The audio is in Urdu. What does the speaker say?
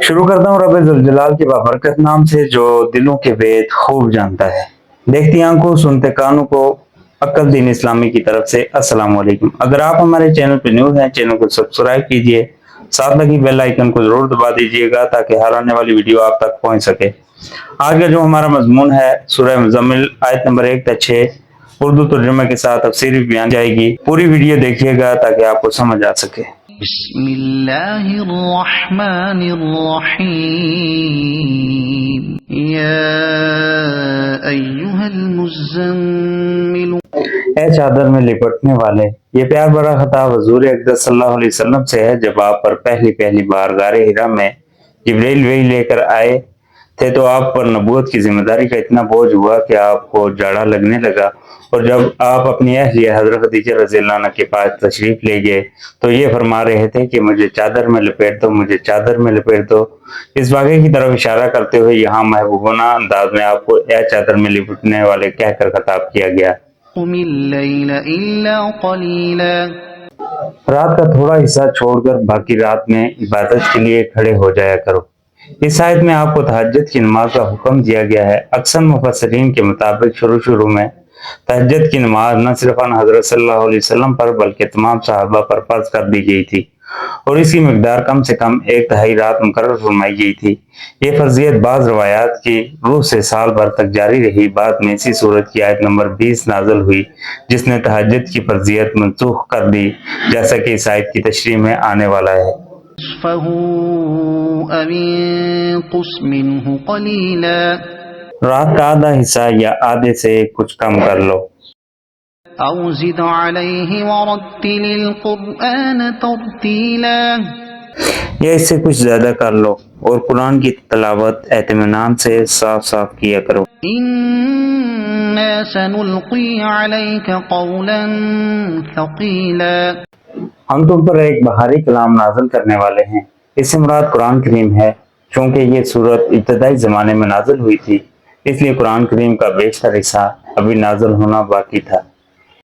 شروع کرتا ہوں رب ذوالجلال کے بابرکت نام سے جو دلوں کے بید خوب جانتا ہے، دیکھتی آنکھوں سنتے کانوں کو، عقل دین اسلامی کی طرف سے السلام علیکم۔ اگر آپ ہمارے چینل پہ نیو ہیں، چینل کو سبسکرائب کیجئے، ساتھ لگی بیل آئیکن کو ضرور دبا دیجئے گا تاکہ ہر آنے والی ویڈیو آپ تک پہنچ سکے۔ آج کا جو ہمارا مضمون ہے سورہ مزمل آیت نمبر 1 تا 6 اردو ترجمہ کے ساتھ تفسیری بیان جائے گی۔ پوری ویڈیو دیکھیے گا تاکہ آپ کو سمجھ آ سکے۔ بسم اللہ الرحمن الرحیم یا ایہا المزمل، اے چادر میں لپٹنے والے۔ یہ پیار بڑا خطاب حضور اقدس صلی اللہ علیہ وسلم سے ہے۔ جب آپ پر پہلی بار غار حرا میں جبرائیل وحی لے کر آئے تھے تو آپ پر نبوت کی ذمہ داری کا اتنا بوجھ ہوا کہ آپ کو جاڑا لگنے لگا، اور جب آپ اپنی اہلیہ حضرت خدیجہ رضی اللہ عنہ کے پاس تشریف لے گئے تو یہ فرما رہے تھے کہ مجھے چادر میں لپیٹ دو، مجھے چادر میں لپیٹ دو۔ اس واقعے کی طرف اشارہ کرتے ہوئے یہاں محبوبانہ انداز میں آپ کو اے چادر میں لپٹنے والے کہہ کر خطاب کیا گیا۔ قم اللیل الا قلیلا، رات کا تھوڑا حصہ چھوڑ کر باقی رات میں عبادت کے لیے کھڑے ہو جایا کرو۔ اس آیت میں آپ کو تہجد کی نماز کا حکم دیا گیا ہے۔ اکثر مفسرین کے مطابق شروع میں تہجد کی نماز نہ صرف حضرت صلی اللہ علیہ وسلم پر بلکہ تمام صحابہ پر فرض کر دی گئی تھی، اور اس کی مقدار کم سے کم 1/3 رات مقرر فرمائی گئی تھی۔ یہ فرضیت بعض روایات کی روح سے سال بھر تک جاری رہی۔ بعد میں اسی سورت کی آیت نمبر 20 نازل ہوئی جس نے تہجد کی فرضیت منسوخ کر دی، جیسا کہ اس آیت کی تشریح میں آنے والا ہے۔ نصفه او انقص منه قلیلا، رات کا آدھا حصہ یا آدھے سے کچھ کم کر لو۔ او زد علیہ ورتل القرآن ترتیلا، یا اس سے کچھ زیادہ کر لو اور قرآن کی تلاوت اطمینان سے صاف کیا کرو۔ انا سنلقی علیک قولا ثقیلا، ہم تم پر ایک بہاری کلام نازل کرنے والے ہیں۔ اس سے مراد قرآن کریم ہے۔ چونکہ یہ سورت ابتدائی زمانے میں نازل ہوئی تھی، اس لیے قرآن کریم کا بیشتر حصہ ابھی نازل ہونا باقی تھا۔